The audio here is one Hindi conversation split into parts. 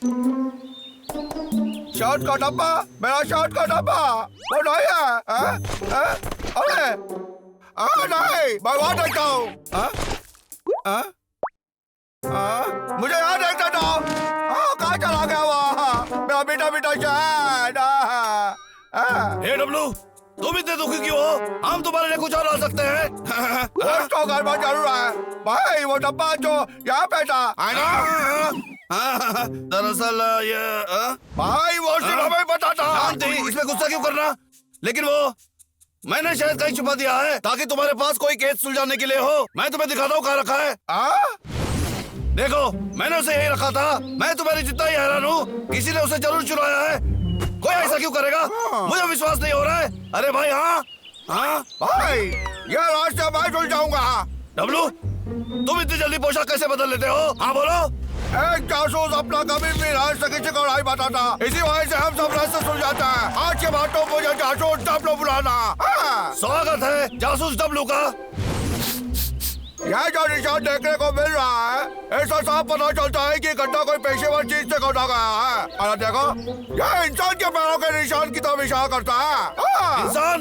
शर्ट का डब्बा, मेरा शर्ट का डब्बा वो नहीं है। अरे नहीं, मैं वहां देखता हूँ। मुझे यहाँ देखता था। कहाँ चला गया वहाँ मेरा बेटा बेटा शहद? हे डब्लू, तुम इतने दुखी क्यों हो? हम तुम्हारे लिए कुछ और ला सकते हैं। कुछ तो गड़बड़ जरूर है भाई। वो डब्बा जो यहाँ पे था है ना, दरअसल ये भाई वो सिर्फ हमें पता था। शांति, इसमें गुस्सा क्यों करना? लेकिन वो मैंने शायद कहीं छुपा दिया है ताकि तुम्हारे पास कोई केस सुलझाने के लिए हो। मैं तुम्हें दिखाता हूँ कहाँ रखा है। देखो, मैंने उसे यही रखा था। मैं तुम्हारी जितना ही हैरान हूँ, किसी ने उसे जरूर चुराया है। कोई ऐसा क्यों करेगा? मुझे विश्वास नहीं हो रहा है। अरे भाई हाँ भाई, ये रास्ते मैं सुलझाऊंगा। डब्लू, तुम इतनी जल्दी पोशाक कैसे बदल लेते हो? हाँ बोलो। एक जासूस अपना कभी भी रास्ते किसी को नहीं बताता, इसी वजह से हम सब रास्ते सुलझाते हैं। आज के बाद तो मुझे जासूस डब्लू बुलाना। स्वागत है जासूस डब्लू का। यह जो निशान देखने को मिल रहा है, ऐसा साफ पता चलता है कि गड्ढा कोई पेशेवर चीज से खोदा गया है। अरे देखो, यह इंसान के पैरों के निशान की तरफ इशारा करता है। इंसान?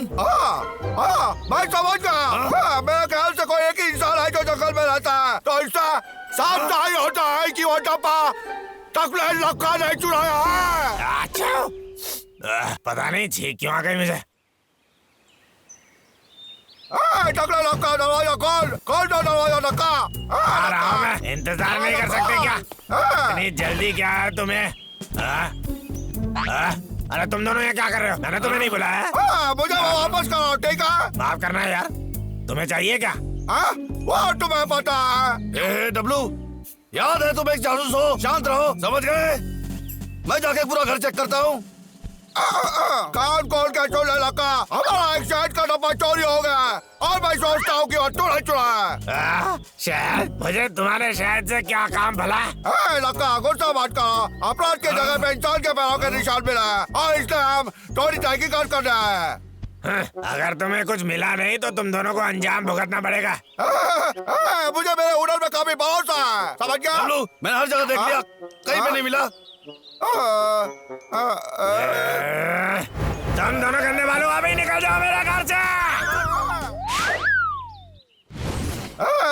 मैं समझ गया। मेरे ख्याल से कोई एक ही इंसान है जो जंगल में रहता है, तो इससे साफ नहीं होता है कि वो डब्बा टकले लक्का नहीं चुराया है। अच्छा, पता नहीं छींक क्यों आ गई मुझे। टकला लक्का, दरवाजा खोल दो दरवाजा लक्का। आ रहा हूँ मैं। इंतजार नहीं कर सकते क्या? इतनी जल्दी क्या है तुम्हें? अरे तुम दोनों ये क्या कर रहे हो? मैंने तुम्हें नहीं बुलाया। मुझे वो वापस करो, ठीक है? माफ करना है यार। तुम्हें चाहिए क्या? वो तुम्हें पता है। डब्लू, याद है तुम एक जासूस हो। शांत रहो, समझ गए? मैं जाके पूरा घर चेक करता हूँ। कान खोल के सुन ले लक्का, हमारा एक शहद का डब्बा चोरी हो गया है और मैं सोचता हूँ कि वो तू नहीं चुराया है। शहद? मुझे तुम्हारे शहद से क्या काम भला? लक्का, गुस्सा मत करो। अपराध की जगह पे इंसान के पैरों के निशान मिला है और इसलिए हम थोड़ी तहकीकात कर रहे हैं। अगर तुम्हें कुछ मिला नहीं तो तुम दोनों को अंजाम भुगतना पड़ेगा। मुझे मेरे हुनर में काफी भरोसा है, समझ गया? डब्लू, मैंने हर जगह देख लिया, कहीं पे नहीं मिला। तुम दोनों करने वालों अभी निकल जाओ मेरे घर से।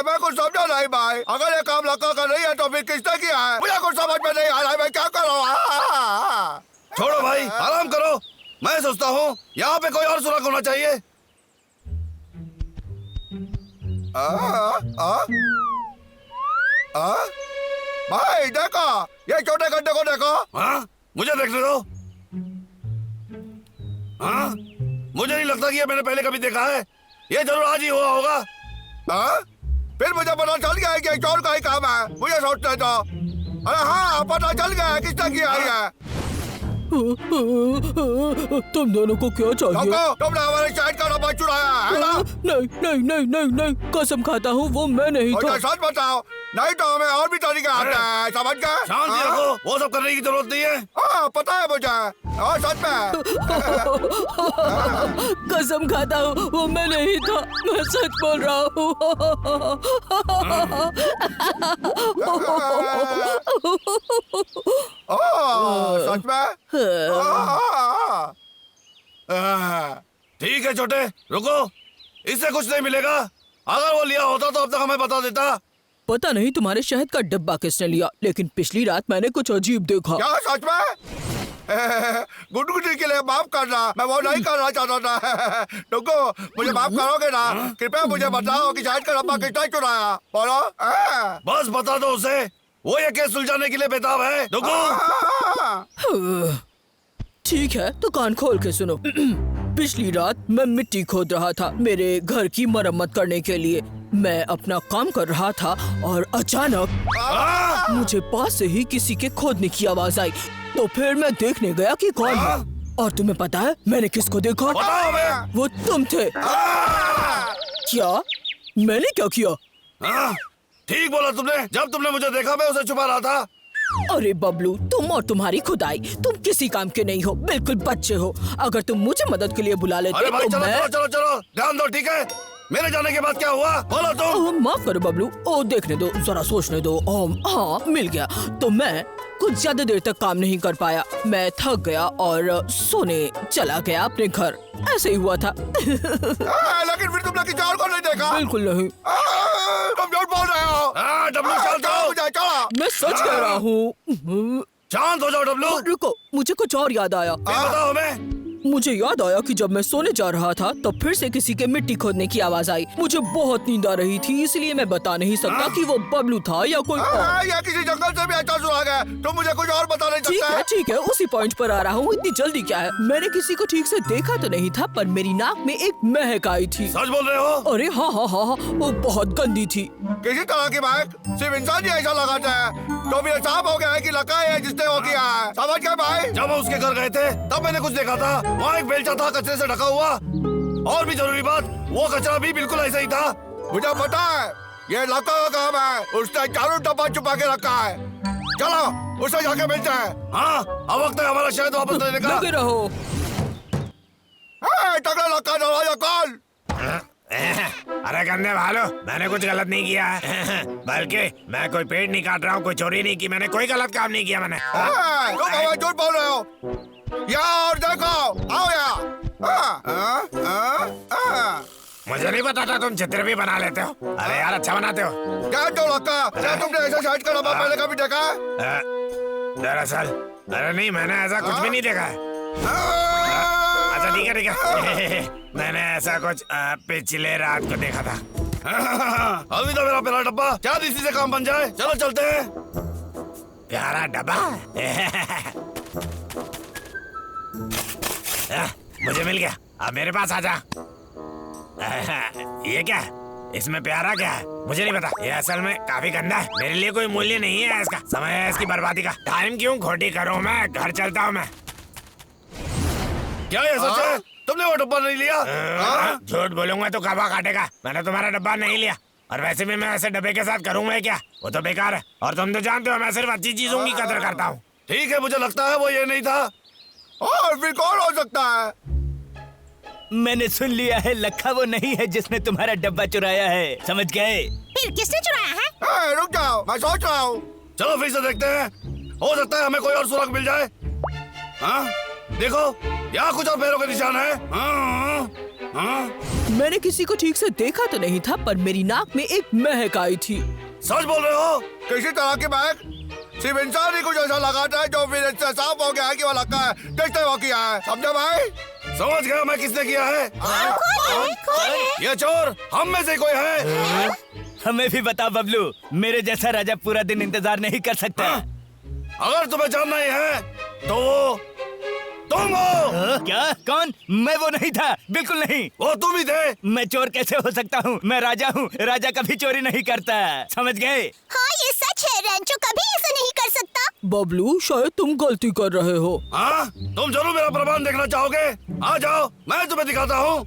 मैं कुछ समझा नहीं भाई। अगर ये काम लक्का का नहीं है तो फिर किसने किया है? मुझे कुछ समझ में नहीं आ रहा है, मैं क्या करूँ? छोड़ो भाई, आराम करो। मैं सोचता हूँ यहाँ पे कोई और सुराग होना चाहिए। भाई देखो, ये छोटे गड्ढे को देखो। हाँ, मुझे देखने दो। हाँ, मुझे नहीं लगता कि ये मैंने पहले कभी देखा है। ये जरूर आज ही हुआ होगा। फिर मुझे पता चल गया है कि चोर का ही काम है। मुझे सोचते दो। अरे हाँ, पता चल गया है किसने किया है। तुम दोनों को क्या चाहिए? तुमने हमारे शहद का डब्बा चुराया है ना? नहीं, कसम खाता हूँ वो मैं नहीं था। सच बताओ, नहीं तो हमें और भी तरीका आता है, समझ गए? शांति रखो, वो सब करने की जरूरत नहीं है। पता है मुझे, और सच में। कसम खाता हूँ वो मैं नहीं था, मैं सच बोल रहा हूँ। सच में? ठीक है छोटे, रुको। इससे कुछ नहीं मिलेगा। अगर वो लिया होता तो अब तक हमें बता देता। पता नहीं तुम्हारे शहद का डब्बा किसने लिया, लेकिन पिछली रात मैंने कुछ अजीब देखा। क्या सच में? गुडगुडी के लिए माफ करना, मैं वो नहीं करना चाहता था। रुको, मुझे माफ करोगे ना? कृपया मुझे बताओ कि शहद का डब्बा किसने चुराया? बोलो। बस बता दो उसे, वो ये केस सुलझाने के लिए बेताब है। ठीक है तो कान खोल के सुनो। पिछली रात मैं मिट्टी खोद रहा था मेरे घर की मरम्मत करने के लिए। मैं अपना काम कर रहा था और अचानक मुझे पास से ही किसी के खोदने की आवाज आई। तो फिर मैं देखने गया कि कौन है। और तुम्हें पता है मैंने किसको देखा? वो तुम थे। क्या? मैंने क्या किया? ठीक बोला तुमने। जब तुमने मुझे देखा मैं उसे छुपा रहा था। अरे बबलू, तुम और तुम्हारी खुदाई, तुम किसी काम के नहीं हो, बिल्कुल बच्चे हो। अगर तुम मुझे मदद के लिए बुला लेते अरे भाई, तो चलो, मैं... चलो चलो चलो ध्यान दो, ठीक है? मेरे जाने के बाद क्या हुआ बोलो तुम। माफ करो बबलू, ओ देखने दो, जरा सोचने दो। हाँ मिल गया। तो मैं कुछ ज्यादा देर तक काम नहीं कर पाया। मैं थक गया और सोने चला गया अपने घर। ऐसे ही हुआ था। लेकिन फिर तुमने किसी और को नहीं देखा? बिल्कुल नहीं। तुम झूठ बोल रहे हो। डब्लू शांत हो। चला। मैं सच कह रहा हूँ। शांत हो जाओ डब्लू। रुको, मुझे कुछ और याद आया। बताओ हमें। मुझे याद आया कि जब मैं सोने जा रहा था तब फिर से किसी के मिट्टी खोदने की आवाज आई। मुझे बहुत नींद आ रही थी, इसलिए मैं बता नहीं सकता कि वो बबलू था या कोई और। या किसी जंगल से भी अच्छा सुना गया। तुम मुझे कुछ और बता नहीं सकते? ठीक है, उसी पॉइंट पर आ रहा हूँ। इतनी जल्दी क्या है? मैंने किसी को ठीक से देखा तो नहीं था, पर मेरी नाक में एक महक आई थी। सच बोल रहे हो? अरे हाँ, वो बहुत गंदी थी। किसी तरह की महक सिर्फ इंसान ही ऐसा लगाता है। तो भी साफ हो गया है कि लका है जिसने वो किया है। समझ गए भाई? जब हम उसके घर गए थे तब मैंने कुछ देखा था। वहाँ एक बेलचा था कचरे से ढका हुआ। और भी जरूरी बात, वो कचरा भी बिल्कुल ऐसा ही था। मुझे पता है ये लका का काम है। उसने चारों डब्बा छुपा के रखा है। चलो उसे जाके मिलते हैं। हाँ, अब वक्त है हमारा शहद वापस लेने का। लगे रहो। टकरा लका दरवाजा खोल। अरे गंदे भालो, मैंने कुछ गलत नहीं किया है। बल्कि मैं कोई पेड़ नहीं काट रहा हूँ, कोई चोरी नहीं की, मैंने कोई गलत काम नहीं किया मैंने। तुम हमें झूठ बोल रहे हो। यहाँ और देखो, आओ यहाँ। मुझे नहीं पता था तुम चित्र भी बना लेते हो। अरे यार, अच्छा बनाते हो। क्या तो लका? क्या तुमने ऐसा शर्ट का डब्बा पहले कभी देखा है? दरअसल अरे नहीं, मैंने ऐसा कुछ भी नहीं देखा है। अच्छा ठीक है। मैंने ऐसा कुछ पिछले रात को देखा था। अभी तो मेरा प्यारा डब्बा, क्या इसी से काम बन जाए। चलो चलते हैं। प्यारा डब्बा। मुझे मिल गया, अब मेरे पास आजा। ये क्या है? इसमें प्यारा क्या है? मुझे नहीं पता। ये असल में काफी गंदा है। मेरे लिए कोई मूल्य नहीं है इसका। समय है इसकी बर्बादी का। टाइम क्यों खोटी करूं मैं? घर चलता हूँ मैं। क्या ये सच है? तुमने वो डब्बा नहीं लिया? झूठ बोलूंगा तो कबा काटेगा। मैंने तुम्हारा डब्बा नहीं लिया। और वैसे भी मैं ऐसे डब्बे के साथ करूंगा क्या? वो तो बेकार है। और तुम तो जानते हो मैं सिर्फ अच्छी चीजों की कदर करता हूँ। ठीक है, मुझे लगता है वो ये नहीं था। और फिर कौन हो सकता है? मैंने सुन लिया है, लखा वो नहीं है जिसने तुम्हारा डब्बा चुराया है। समझ गए? फिर किसने चुराया है? रुक जाओ, मैं सोच रहा हूँ। चलो फिर से देखते हैं। हो सकता है हमें कोई और सुराग मिल जाए। हाँ, देखो यहाँ कुछ और पैरों के निशान है। मैंने किसी को ठीक से देखा तो नहीं था, पर मेरी नाक में एक महक आई थी। सच बोल रहे हो? किसी तरह की महक सिर्फ इंसान ही कुछ ऐसा लगाता है जो फिर इससे साफ हो गया है कि वो लका है जिसने वो किया है। समझे भाई? समझ गया मैं किसने किया है। ये चोर हम में से कोई है। हमें भी बता बबलू, मेरे जैसा राजा पूरा दिन इंतजार नहीं कर सकता। अगर तुम्हें जानना ही है तो वो तुम हो। क्या? कौन? मैं वो नहीं था, बिल्कुल नहीं। वो तुम ही थे। मैं चोर कैसे हो सकता हूँ? मैं राजा हूँ, राजा कभी चोरी नहीं करता। समझ गए? हाँ ये सच है, रैंचो कभी ऐसा नहीं कर सकता। बबलू, शायद तुम गलती कर रहे हो। हाँ, तुम जरूर मेरा प्रमाण देखना चाहोगे। आ जाओ, मैं तुम्हें दिखाता हूँ।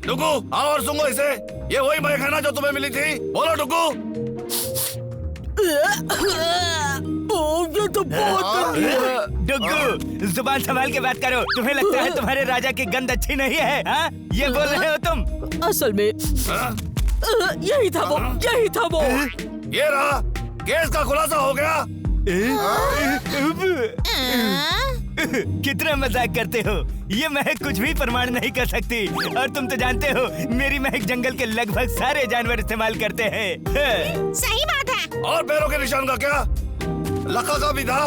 डुगू, आओ और सुनो इसे। ये वही महक है ना जो तुम्हें मिली थी? बोलो डुगू। ये तो बहुत गंदी है। डुग्गू, जुबान संभाल के बात करो। तुम्हें लगता है तुम्हारे राजा की गंध अच्छी नहीं है? हाँ? ये बोल रहे हो तुम? असल में हाँ? यही था वो, यही था वो। ये रहा, केस का खुलासा हो गया। कितना मजाक करते हो। ये महक कुछ भी प्रमाण नहीं कर सकती। और तुम तो जानते हो मेरी महक जंगल के लगभग सारे जानवर इस्तेमाल करते हैं। सही बात है। और पैरों के निशान का क्या? लका का भी था,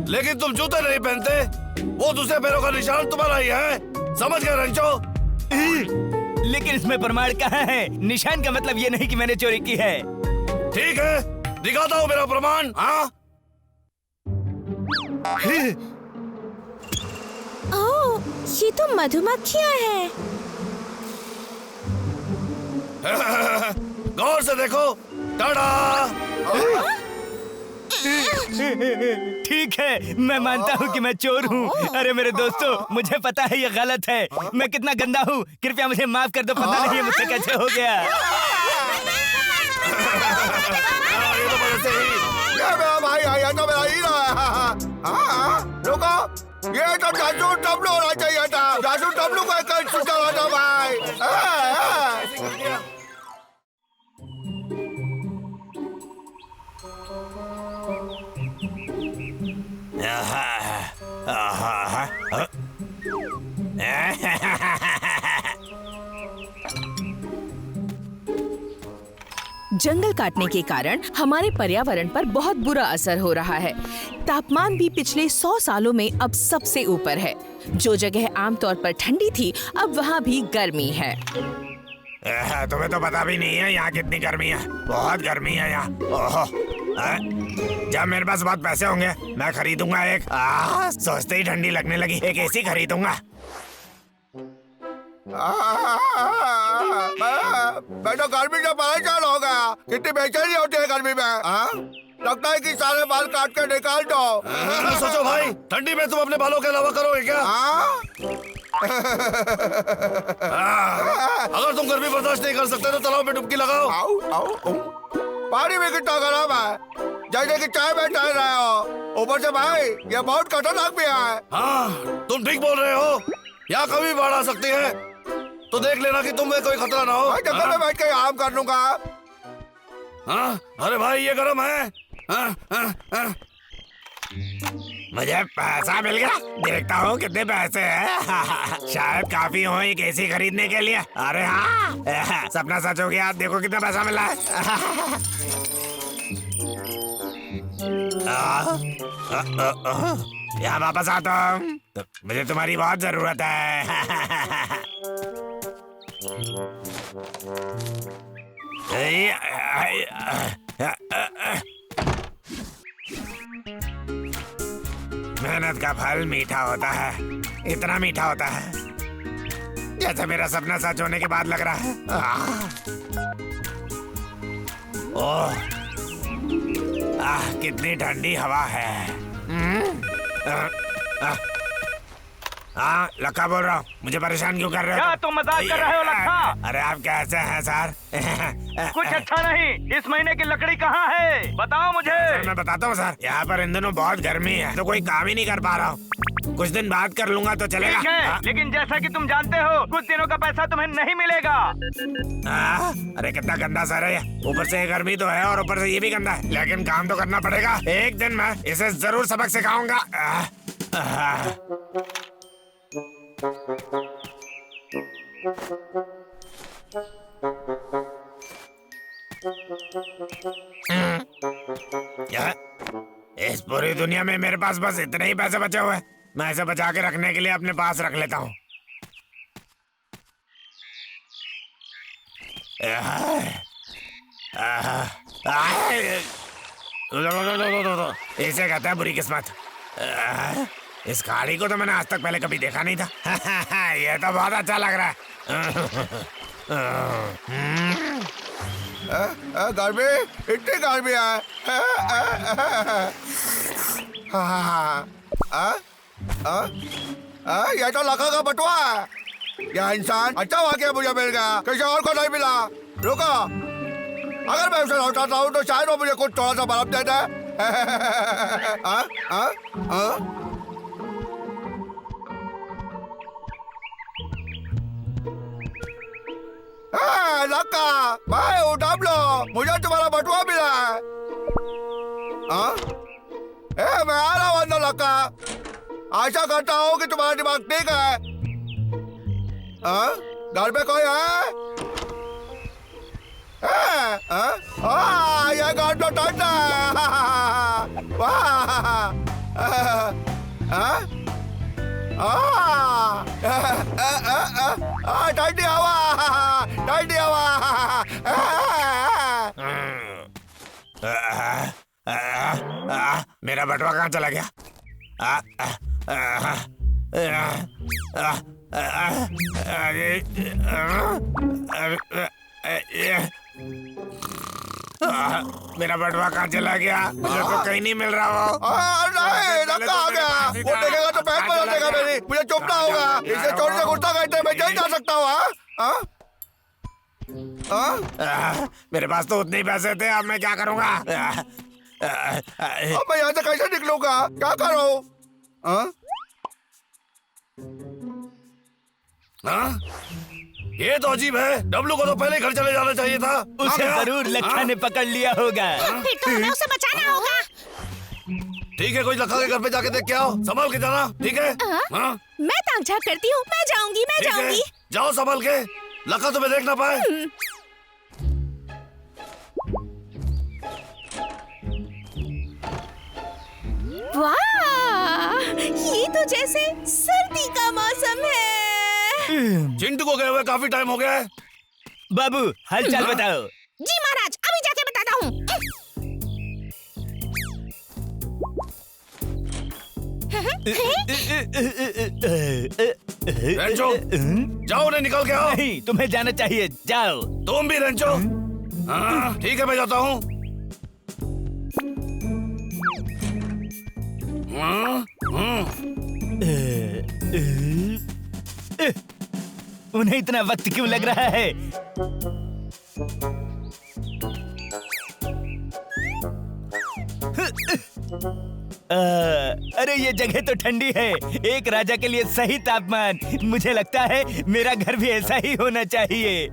लेकिन तुम जूते नहीं पहनते। वो दूसरे पैरों का निशान तुम्हारा ही है। समझ गए रंचो? लेकिन इसमें प्रमाण कहाँ है? निशान का मतलब ये नहीं कि मैंने चोरी की है। ठीक है, दिखाता हूँ मेरा प्रमाण। हाँ? ओह, ये तो मधुमक्खियाँ हैं। गौर से देखो। टाडा! ठीक है, मैं मानता हूँ कि मैं चोर हूँ। अरे मेरे दोस्तों, मुझे पता है ये गलत है। मैं कितना गंदा हूँ, कृपया मुझे माफ कर दो। पता नहीं है मुझसे कैसे हो गया। ये तो बड़े से ही। ये मेरा भाई है, ये तो मेरा हीरो है। रुको, ये तो जासूस डब्लू होना चाहिए था। जासूस डब्लू को एक सूचना था भाई। जंगल काटने के कारण हमारे पर्यावरण पर बहुत बुरा असर हो रहा है। तापमान भी पिछले 100 सालों में अब सबसे ऊपर है। जो जगह आमतौर पर ठंडी थी, अब वहाँ भी गर्मी है। तुम्हें तो पता भी नहीं है यहाँ कितनी गर्मी है। बहुत गर्मी है यहाँ। ओहो, जब मेरे पास बहुत पैसे होंगे मैं खरीदूंगा एक। सोचते ही ठंडी लगने लगी, एक एसी खरीदूंगा। मैं तो गर्मी से परेशान हो गया। कितनी बेचैनी होती है गर्मी में। लगता है कि सारे बाल काट के निकाल दो। सोचो भाई, ठंडी में तुम अपने बालों के अलावा करोगे क्या? अगर तुम गर्मी बर्दाश्त नहीं कर सकते तो तालाब में डुबकी लगाओ। पानी भी कितना गर्म है, जैसे कि चाय में टहल रहे हो। ऊपर से भाई ये बहुत खतरनाक भी है। हाँ, तुम ठीक बोल रहे हो। यहाँ कभी बाढ़ आ सकती है, तो देख लेना कि तुम्हें कोई खतरा ना हो। जंगल में बैठ के आराम कर लूंगा। हाँ, अरे भाई ये गर्म है। मुझे पैसा मिल गया। देखता हूँ कितने पैसे हैं। शायद काफी हो एक एसी खरीदने के लिए। अरे हाँ, सपना सच हो गया। देखो कितना पैसा मिला है। यहाँ वापस आता हूँ, तो मुझे तुम्हारी बहुत जरूरत है। मेहनत का फल मीठा होता है। इतना मीठा होता है जैसे मेरा सपना सच होने के बाद लग रहा है। ओह, कितनी ठंडी हवा है। हाँ, लक्का बोल रहा हूँ। मुझे परेशान क्यों कर रहे हो? क्या तुम मजाक कर रहे हो लक्का? अरे आप कैसे हैं सर? कुछ अच्छा नहीं। इस महीने की लकड़ी कहाँ है? बताओ मुझे। सर, मैं बताता हूँ सर। यहाँ पर इन दिनों बहुत गर्मी है, तो कोई काम ही नहीं कर पा रहा हूँ। कुछ दिन बाद कर लूंगा तो चलेगा। ठीक है, लेकिन जैसा कि तुम जानते हो कुछ दिनों का पैसा तुम्हें नहीं मिलेगा। अरे कितना गंदा सर है। ऊपर से गर्मी तो है और ऊपर से ये भी गंदा है, लेकिन काम तो करना पड़ेगा। एक दिन मैं इसे जरूर सबक सिखाऊंगा। इस पूरी दुनिया में मेरे पास बस इतने ही पैसे बचे हुए हैं। मैं इसे बचा के रखने के लिए अपने पास रख लेता हूँ। इसे कहते हैं बुरी किस्मत। इस गाड़ी को तो मैंने आज तक पहले कभी देखा नहीं था। ये तो बहुत अच्छा लग रहा है। गर्मी, इतनी गर्मी है। ये तो लखा का बटुआ है। यह इंसान अच्छा वाकई मुझे मिल गया, किसी और को नहीं मिला। रुको, अगर मैं उसे लौटाता हूँ तो शायद वो मुझे कुछ थोड़ा सा बर्फ दे दे। लक्का, भाई उठा लो, मुझे तुम्हारा बटुआ मिला है। मैं आ रहा हूँ अंदर लक्का। आशा करता हूँ कि तुम्हारा दिमाग ठीक है। घर पे कोई है? ये घर तो ठंडा है। ठंडी हवा, ठंडी हवा। मेरा बटुआ कहाँ चला गया? मेरा बटुआ कहाँ चला गया? मुझे तो कहीं नहीं मिल रहा हो। नहीं, लक्का आ गया। वो देखेगा तो पैर बदल देगा मेरी। मुझे चुपना होगा। इसे छोड़ से गुस्सा करते मैं जल्द जा सकता हूँ। मेरे पास तो उतने ही पैसे थे, अब मैं क्या करूँगा? अब मैं यहाँ से कैसे निकलूंगा? क्या करूँ? ये तो अजीब है। डब्लू को तो पहले घर चले जाना चाहिए था। उसे जरूर लक्का ने पकड़ लिया होगा। फिर तो हमें उसे बचाना होगा। ठीक है, कोई लखा के घर पे जाके देख के आओ। संभाल के जाना, ठीक है? हाँ? मैं ताक झाक करती हूँ। मैं जाऊंगी, मैं ठीक है, जाऊंगी। जाओ संभाल के। लखा तुम्हें देख ना पाए। तो जैसे सर्दी का मौसम है। चिंटू को गए हुए काफी टाइम हो गया है। बाबू हालचाल बताओ। जी महाराज, अभी जाके बताता हूँ। रेंचो, जाओ उन्हें निकल के आओ। नहीं, तुम्हें जाना चाहिए, जाओ। तुम भी रेंचो। हाँ, ठीक है मैं जाता हूँ। उन्हें इतना वक्त क्यों लग रहा है? अरे ये जगह तो ठंडी है, एक राजा के लिए सही तापमान। मुझे लगता है मेरा घर भी ऐसा ही होना चाहिए।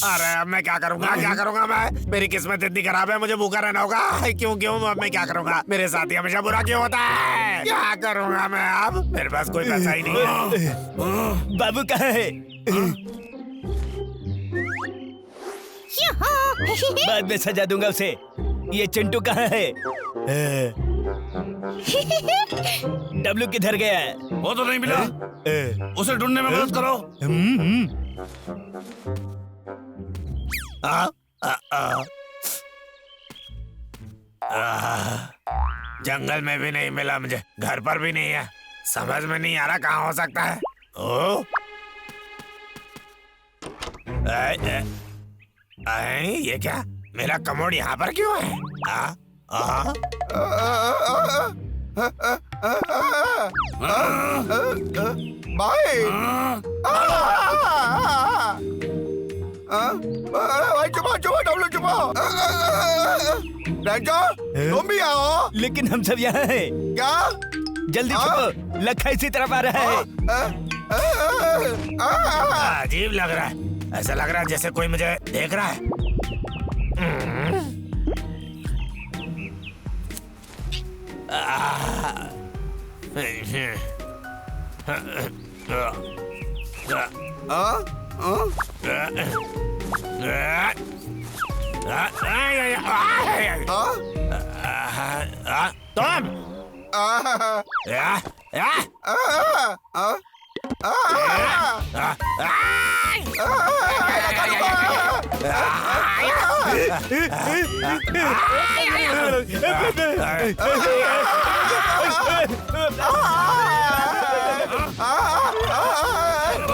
अरे अब मैं क्या करूंगा मैं? मेरी किस्मत इतनी खराब है, मुझे भूखा रहना होगा। क्यों अब मैं क्या करूंगा? मेरे साथ ही हमेशा बुरा क्यों होता है? क्या करूंगा मैं अब? मेरे पास कोई पैसा ही नहीं है। बाबू कहाँ है? बाद में सजा दूंगा उसे। ये चिंटू कहाँ है? डब्लू किधर गया है? वो तो नहीं मिला। उसे ढूंढने में मदद करो। जंगल में भी नहीं मिला मुझे, घर पर भी नहीं है। समझ में नहीं आ रहा कहाँ हो सकता है। ओ ये क्या? मेरा कमोड यहाँ पर क्यों है? भाई भाई चुपा डब्लू चुपा। रेंचो, तुम भी आओ। लेकिन हम सब यहाँ हैं। क्या? जल्दी छुपो, लखा इसी तरफ आ रहा है। अजीब लग रहा है, ऐसा लग रहा है जैसे कोई मुझे देख रहा है। तुम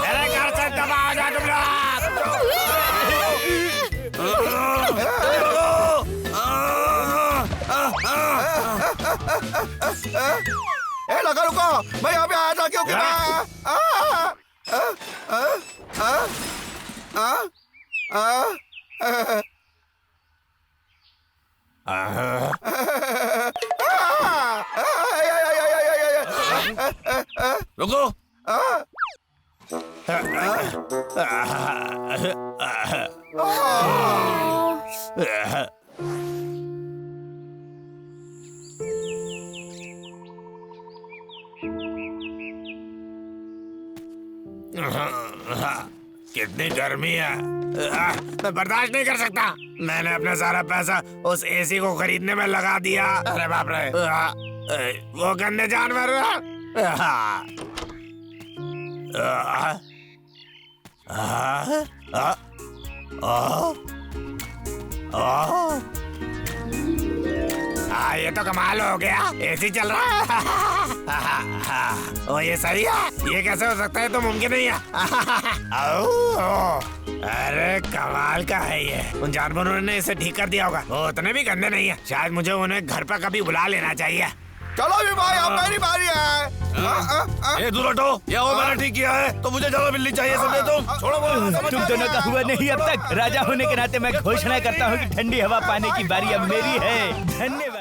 मेरे घर से दबा आ जा तुम ए लगा रुको, मैं यहाँ पे आया था क्योंकि रुको। कितनी गर्मी है, मैं बर्दाश्त नहीं कर सकता। मैंने अपना सारा पैसा उस एसी को खरीदने में लगा दिया। अरे बाप रे, वो गंदे जानवर। ये तो कमाल हो गया, एसी चल रहा है। ओ ये सही है, ये कैसे हो सकता है? तो मुमकिन नहीं है। अरे कमाल का है ये। उन जानवरों ने इसे ठीक कर दिया होगा। वो उतने भी गंदे नहीं है। शायद मुझे उन्हें घर पर कभी बुला लेना चाहिए। चलो भी भाई, अब मेरी बारी है। ये दूर हटो, ये वो मैंने ठीक किया है तो मुझे जगह मिलनी चाहिए। समझे तुम? छोड़ो बोलो। तुम दोनों का हुआ नहीं अब तक। राजा होने के नाते मैं घोषणा करता हूँ कि ठंडी हवा पाने की बारी अब मेरी है। धन्यवाद।